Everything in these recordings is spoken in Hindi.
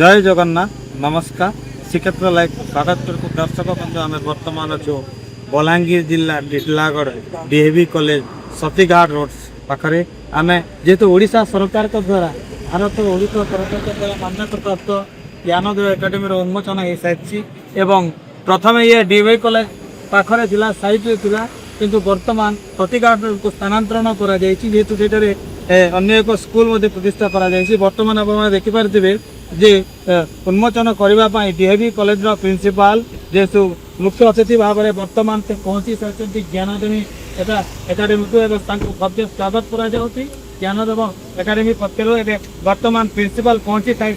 जय जगन्नाथ नमस्कार श्रीक्षेत्र लाइव स्वागत करते दर्शक बंधु आम बर्तमान अच्छु बलांगीर जिला Titlagarh DAV college Satighat road पाखे आम जेहेतु ओडिशा सरकार द्वारा भारत ओडिशा सरकार द्वारा मान्यता प्राप्त ज्ञानोदय एकाडेमी उन्मोचन हो सारी एवं प्रथम ये डीएवी कॉलेज पाखे थिला साइड थिला किंतु वर्तमान सतीघाट को स्थानांतरण करा जायछि जेहेतु सेठारे अन्य एक स्कूल प्रतिष्ठा करा जायछि। वर्तमान आप देखिपारे जे उन्मोचन करने डीएवी कॉलेज प्रिंसिपाल जेहेतु मुख्य अतिथि भाव में वर्तमान से पहुंची सारी ज्ञानोदय एकाडेमी को भव्य स्वागत करा ज्ञानोदय एकाडेमी पक्षर वर्तमान प्रिंसिपाल पहुंची सारी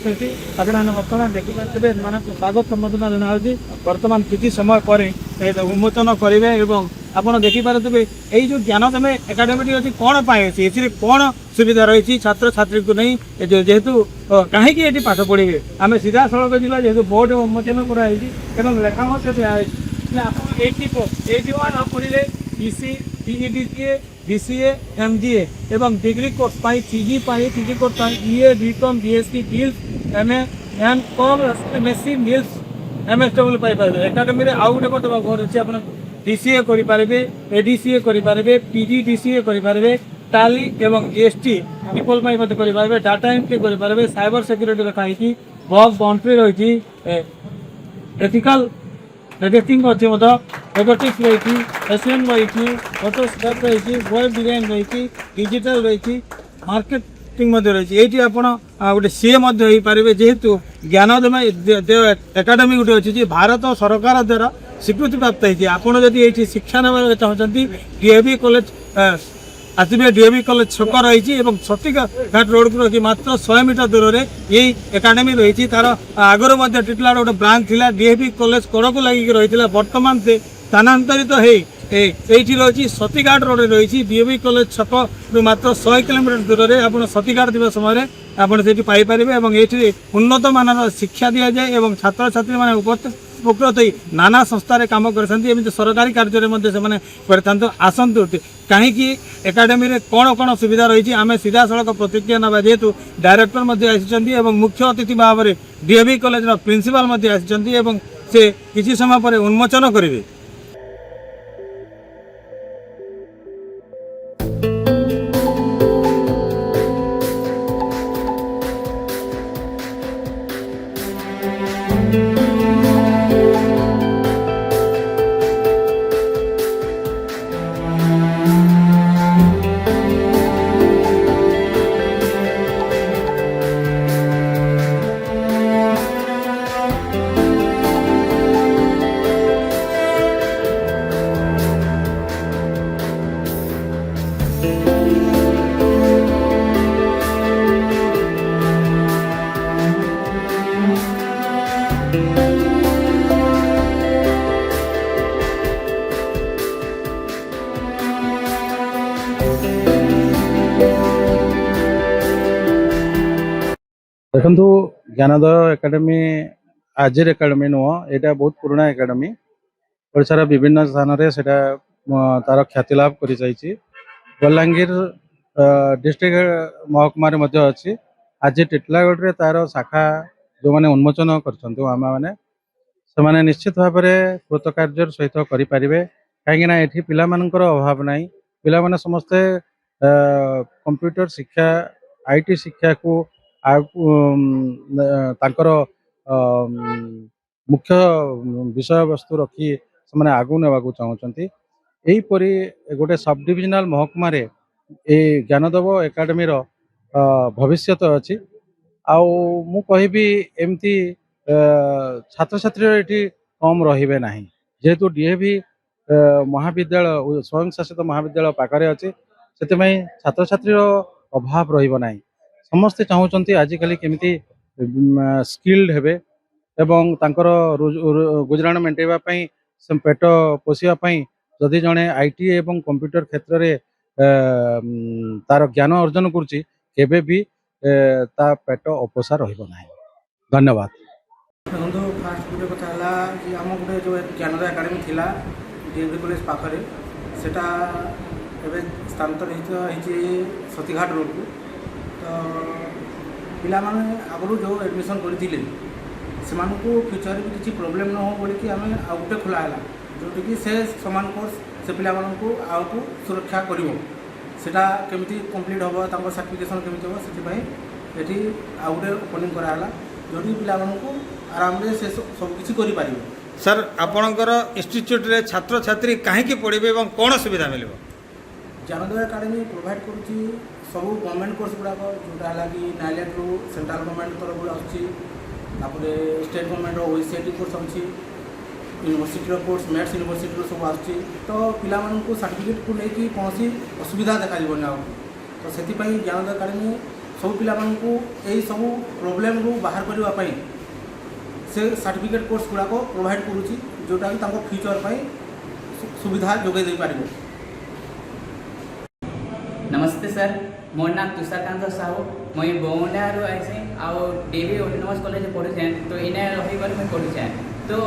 वर्तमान देखिपारे स्वागत संबोधना जनावि वर्तमान किसी समय पर उन्मोचन करेंगे और आपड़ देखिपारे यही जो ज्ञानोदय एकाडेमी अच्छी कौन पाए अच्छी कौन सुविधा रही छात्र छात्री को नहीं जेहेतु कहीं पाठ पढ़े आम सीधा सड़क जिला जेहेतु बोर्ड उन्मोचन कराई लेखा पढ़े बीसी पीईडीसीए बीसीए एमजीए एवं degree course PG course BA BCom BSc बिल्स एमए एमकॉम एमएससी मिल्स एमएसडब्ल्यू पाइपर एकाडेमी आउ गोटे घर अच्छे आप डीसीए करेंगे एडीसीए करेंगे पीजीडीसीए करेंगे टाली एवं एसटी डिप्लोमा करेंगे डाटा एंट्री करेंगे साइबर सिक्योरिटी रखाई बग बाउंड्री रही एथिकल रेटिंग अच्छी रोबोटिक्स रही एसएम रही फोटोस्टैट रही वेब डिजाइन रही डिजिटल रही मार्केटिंग रही ये आप गोटे सीए हो पारे जेहेतु ज्ञानोदय एकाडेमी गोटे अच्छी भारत सरकार द्वारा स्वीकृति प्राप्त होती आपड़ जदि ये शिक्षा ना चाहते डीएवी कॉलेज आसवे डीएवी कॉलेज छक रही सतीघाट रोड को रखी मात्र 100 मीटर दूर में यही एकाडेमी रही तार आगर टिटलाड़ गोटे ब्रांच थी डीएवी कॉलेज कड़ को लगिक रही बर्तमान से स्थानांतरित होती रही सतीघाट रोड रही डीएवी कॉलेज छक मात्र 100 किलोमीटर दूर में आप सतीघाट दिवस समय आपड़ी पाइपर ये उन्नत मानर शिक्षा दि जाए और छात्र छात्री मैंने उपकृत नाना संस्था काम करते सरकारी कार्य आसतु कहीं एकाडेमी कौन कौन सुविधा रही आम सीधा सड़क प्रतिक्रिया ना जेहेतु डायरेक्टर आसी मुख्य अतिथि भाव में डीएवी कॉलेज प्रिंसिपाल आसी से किसी समय पर उन्मोचन करेंगे। देखु ज्ञानोदय एकाडेमी आजिर एकाडेमी नुह यहाँ बहुत पुराना एकाडेमी ओडिशार विभिन्न स्थान में तार ख्याति लाभ कर बलांगीर डिस्ट्रिक्ट महकुमा अच्छी आज टिटलागढ़ तार शाखा जो मैंने उन्मोचन कर निश्चित भाव में कृतकार्य सहित करें कहीं पिला अभाव ना पिला समस्ते कंप्यूटर शिक्षा आईटी शिक्षा को तांकर मुख्य विषय वस्तु रखी से आगू ने चाहते यहीपरी गोटे सब डिविजनल महकुमा ज्ञानोदय एकाडेमी भविष्य अच्छी आउ कहि एमती छात्र छात्री ये कम रे ना जेहेतु डीएवी महाविद्यालय स्वयं शासित महाविद्यालय पाखे अच्छे से छात्र छात्री अभाव रही समस्ते चाहते आजिकल केमिति स्किल्ड हेबे एवं तांकर गुजराण मेंटेवाई पेट पोषापी जदि जड़े आईटी एवं कंप्यूटर क्षेत्र में तार ज्ञान अर्जन करें भी ता पेट अपोषा रहा। धन्यवाद। फास्ट गोटे कथा आम गोटे जो ज्ञानोदय एकाडेमी थी डीएवी कॉलेज पाखे से स्थानांतरित होती सतीघाट रोड को तो ପିଲାମାନେ ଆଗରୁ ଯେଉଁ ଆଡ଼ମିସନ୍ କରିଥିଲେ ସେମାନଙ୍କୁ ଫ୍ୟୁଚରରେ ବି କିଛି ପ୍ରୋବ୍ଲେମ୍ ନ ହେବ ବୋଲିକି ଆମେ ଆଉ ଗୋଟେ ଖୋଲା ହେଲା, ଯେଉଁଠିକି ସେ ସମାନ କୋର୍ସ ସେ ପିଲାମାନଙ୍କୁ ଆଗକୁ ସୁରକ୍ଷା କରିବ। ସେଟା କେମିତି କମ୍ପ୍ଲିଟ୍ ହେବ, ତାଙ୍କର ସାର୍ଟିଫିକେସନ୍ କେମିତି ହେବ, ସେଥିପାଇଁ ଏଠି ଆଉ ଗୋଟେ ଓପନିଂ କରାହେଲା, ଯେଉଁଠି ପିଲାମାନଙ୍କୁ ଆରାମରେ ସେ ସବୁକିଛି କରିପାରିବେ। ସାର୍ ଆପଣଙ୍କର ଇନଷ୍ଟିଚ୍ୟୁଟ୍ରେ ଛାତ୍ରଛାତ୍ରୀ କାହିଁକି ପଢ଼ିବେ ଏବଂ କ'ଣ ସୁବିଧା ମିଳିବ? ଜ୍ଞାନୋଦୟ ଏକାଡେମୀ ପ୍ରୋଭାଇଡ଼ କରୁଛି ସବୁ ଗଭର୍ଣ୍ଣମେଣ୍ଟ କୋର୍ସ ଗୁଡ଼ାକ, ଯେଉଁଟା ହେଲା କି ନାଇଲେଟ୍ରୁ ସେଣ୍ଟ୍ରାଲ ଗଭର୍ଣ୍ଣମେଣ୍ଟ ତରଫରୁ ଆସୁଛି, ତାପରେ ଷ୍ଟେଟ୍ ଗଭର୍ଣ୍ଣମେଣ୍ଟର OECIT କୋର୍ସ ଅଛି, ୟୁନିଭର୍ସିଟିର କୋର୍ସ ମ୍ୟାଥ୍ସ ୟୁନିଭର୍ସିଟିରୁ ସବୁ ଆସୁଛି। ତ ପିଲାମାନଙ୍କୁ ସାର୍ଟିଫିକେଟ୍କୁ ନେଇକି କୌଣସି ଅସୁବିଧା ଦେଖାଯିବନି ଆଉ। ତ ସେଥିପାଇଁ ଜ୍ଞାନୋଦୟ ଏକାଡେମୀ ସବୁ ପିଲାମାନଙ୍କୁ ଏହି ସବୁ ପ୍ରୋବ୍ଲେମ୍ରୁ ବାହାର କରିବା ପାଇଁ ସେ ସାର୍ଟିଫିକେଟ୍ କୋର୍ସ ଗୁଡ଼ାକ ପ୍ରୋଭାଇଡ଼ କରୁଛି, ଯେଉଁଟାକି ତାଙ୍କ ଫ୍ୟୁଚର୍ ପାଇଁ ସୁବିଧା ଯୋଗାଇ ଦେଇପାରିବ। नमस्ते सर, मोर नाम तुषारकांत साहू, मुई बौंडारू आइसी आउ डेवी ऑटोनोमस कॉलेज पढ़ुचे, तो इने रहीकर मुई पढ़ुचे। तो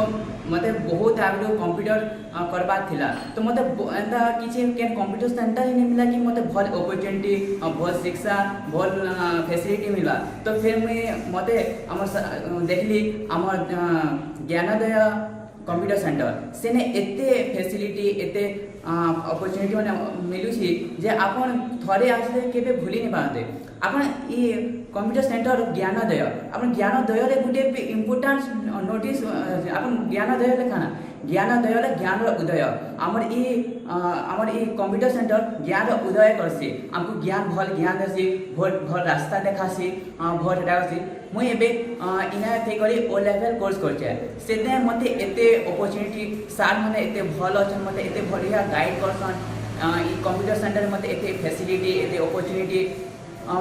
मते बहुत आगु कंप्यूटर करबार थिला, तो मते एंता किछि केन कंप्यूटर सेंटर ही नहीं मिला कि मते भल अपॉर्चुनिटी भल शिक्षा भल फैसिलिटी मिला। तो फिर मुई मते हमर देखली हमर ज्ञानोदय कंप्यूटर सेंटर सेने एते फैसिलिटी एते अपॉर्चुनिटी मैंने मिलूची जे आपन थरे आसले केबे भूली नहीं पाते। आपन ई कंप्यूटर सेंटर ज्ञानोदय आपन ज्ञानोदय रे गुटे इम्पोर्टेंट नोटिस आपन ज्ञानोदय लेखाना ज्ञानोदय रे ज्ञान उदय हमर ई कंप्यूटर सेंटर ज्ञान उदय करसी, हमको ज्ञान भल ज्ञान देसी, भल रास्ता देखासी, भल रासी। मुई एबे इना थे करी ओ लेवल कोर्स करछे, सेते मते एते अपॉर्चुनिटी सार माने एते भल अछन, मते एते बढ़िया गाइड करसन। ई कंप्यूटर सेंटर मते एते फैसिलिटी एते अपॉर्चुनिटी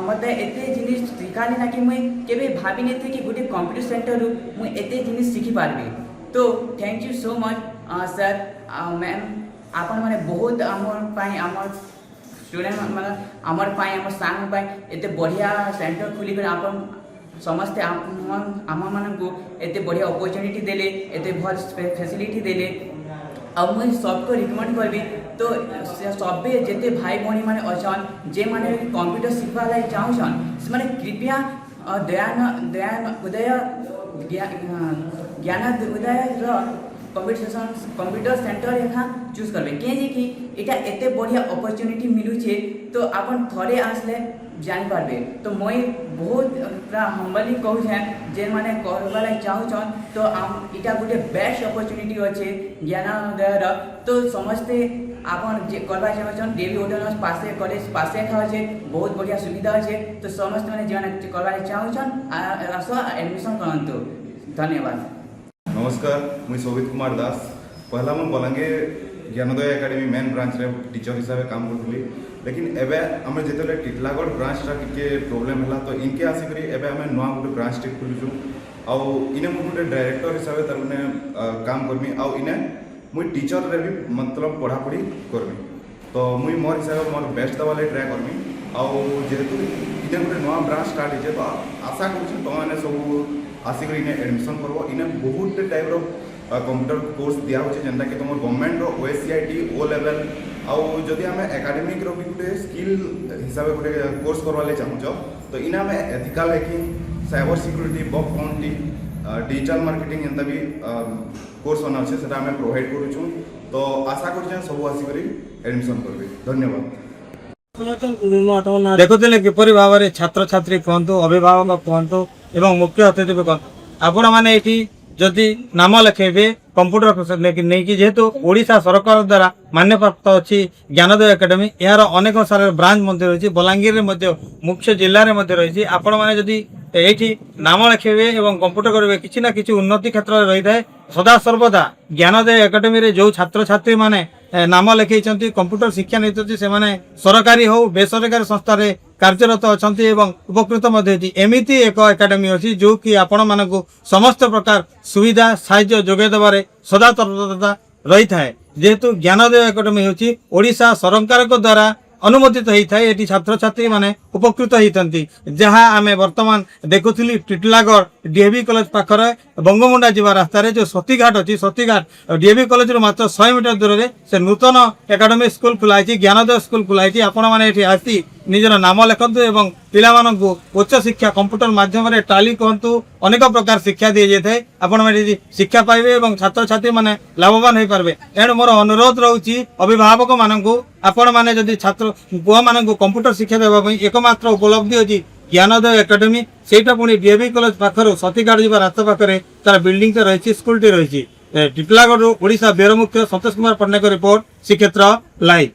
मते एते जिनिस सिखाली ना कि मुई केबे भाबी नै थी कि गुटे कंप्यूटर सेंटर रु मुई एते जिनिस सिखि पारबी। तो thank you so much sir ma'am, आपन माने बहुत हमर पाई हमर स्टूडेंट माने हमर पाई हमर सांग पाई एते बढ़िया सेंटर खुली कर आपन समस्ते आम मानू एते बढ़िया अपॉर्चुनिटी देले, एते भल फैसिलिटी देले। अब मुझे सबको रिकमेंड करबी, तो सबे जेते भाई भौणी माने अछन जे माने कंप्यूटर सिखवा लाई चाहछन से माने कृपया उदय ज्ञान उदय कंप्यूटर सेंटर यहाँ चूज करबे कहीं कि इटा एते बढ़िया अपॉर्चुनिटी मिलूचे। तो आपन थरे आसले जानी पारबे। तो मुई बहुत पूरा हम्बली कहूँ जे माने करबा लाई चाहछन, तो इटा गोटे बेस्ट अपॉर्चुनिटी अच्छे ज्ञानोदयर। तो समस्ते आपन जे करबा चाहछन डेवी ऑटोनोमस पासे कॉलेज पासे एखा अच्छे, बहुत बढ़िया सुविधा अच्छे। तो समस्त माने जे माने करबा लाई चाहछन आस एडमिशन करंतु। धन्यवाद। नमस्कार, मुझे शोभित कुमार दास। पहला मुझे Balangir Gyanodaya academy main branch रे टीचर हिसाब से काम करूँ, लेकिन एबे आम जो टिटलागढ़ ब्रांचटा टी प्रोब्लेम है, तो इनके आसिक एबे आम नुआ गोटे ब्रांच टे खोलुचु। आउ इने मुझे गोटे डायरेक्टर हिसाब से तारमाने काम करमी, आउ इने मुझे टीचर रे भी मतलब पढ़ापढ़ी करमी। तो मुझे मोर हिसाब से मोर बेस्ट दवा ट्राए करमी। आउ जेहेतु इने गोटे नुआ ब्रांच स्टार्ट है, तो आशा करूँ तुमने सब आसिक इने एडमिशन करव। इने बहुत टाइप कंप्यूटर कोर्स दिया हो जेनटा कि तुम गवर्नमेंट OSCIT ओ लेवल आउ जदि आम एकाडेमिक भी गोटे स्किल हिसाब से गोटे कोर्स करवा चाहूँ, तो इना आम ethical hacking, cyber security, bug bounty, digital marketing एंता भी कोर्स होना अच्छे से आम प्रोवाइड करूँ। तो आशा कर सब आसिक एडमिशन करेंगे। धन्यवाद। देखुले किपरि भाव में छात्र छात्री कहतु अभिभावक कहतु एवं मुख्य अतिथि भी कहतु आपण मैंने ये जदि नाम लिखेबे कंप्यूटर नहीं कि जेहेतु ओडिशा सरकार द्वारा मान्यप्राप्त अच्छी ज्ञानोदय एकाडेमी यार अनेक सारा ब्रांच रही बलांगीर मुख्य जिले में रही। आपण मैंने जदि ये नाम लिखेबे और कंप्यूटर करेंगे किसी ना किसी उन्नति क्षेत्र में रही है। सदा सर्वदा ज्ञानोदय एकाडेमी रे जो छात्र छात्री माने नाम लिखे कंप्यूटर शिक्षा नहीं से माने सरकारी हो बेसरकारी संस्था रे कार्यरत अच्छा उपकृत एमती एक एकाडेमी अच्छी जो कि आपण मानक समस्त प्रकार सुविधा साहाय्य जोगे देवारे सदा तत्परता रही है। जेहेतु ज्ञानोदय एकाडेमी होची ओडिशा सरकार द्वारा अनुमोदित होता है। ये छात्र छात्री माने उपकृत होती जहाँ आम बर्तमान देखुली टिटलागढ़ डीएवी कॉलेज पाखरे बंगमुंडा जीवा रास्तार जो सतीघाट अच्छी सतीघाट डीएवी कॉलेज मात्र 100 मीटर दूर से नूतन एकाडेमी स्कूल खुलाई ज्ञानोदय स्कूल खुलाई। आपण मैंने आसी ନିଜର ନାମ ଲେଖନ୍ତୁ ଏବଂ ପିଲାମାନଙ୍କୁ ଉଚ୍ଚ ଶିକ୍ଷା କମ୍ପ୍ୟୁଟର ମାଧ୍ୟମରେ ଟାଲି କୁହନ୍ତୁ ଅନେକ ପ୍ରକାର ଶିକ୍ଷା ଦିଆଯାଇଥାଏ। ଆପଣମାନେ ଯଦି ଶିକ୍ଷା ପାଇବେ ଏବଂ ଛାତ୍ରଛାତ୍ରୀମାନେ ଲାଭବାନ ହୋଇପାରିବେ। ଏଣୁ ମୋର ଅନୁରୋଧ ରହୁଛି ଅଭିଭାବକମାନଙ୍କୁ, ଆପଣମାନେ ଯଦି ଛାତ୍ର ପୁଅମାନଙ୍କୁ କମ୍ପ୍ୟୁଟର ଶିକ୍ଷା ଦେବା ପାଇଁ ଏକମାତ୍ର ଉପଲବ୍ଧି ଅଛି ଜ୍ଞାନୋଦୟ ଏକାଡେମୀ, ସେଇଟା ପୁଣି ଡିଏଭି କଲେଜ ପାଖରୁ ସତୀଗାଡ଼ ଯିବା ରାସ୍ତା ପାଖରେ ତାର ବିଲ୍ଡିଂଟେ ରହିଛି, ସ୍କୁଲଟି ରହିଛି। ଟିଟଲାଗଡ଼ରୁ ଓଡ଼ିଶା ବ୍ୟୋର ମୁଖ୍ୟ ସନ୍ତୋଷ କୁମାର ପଟ୍ଟନାୟକ ରିପୋର୍ଟ, ଶ୍ରୀକ୍ଷେତ୍ର ଲାଇଭ୍।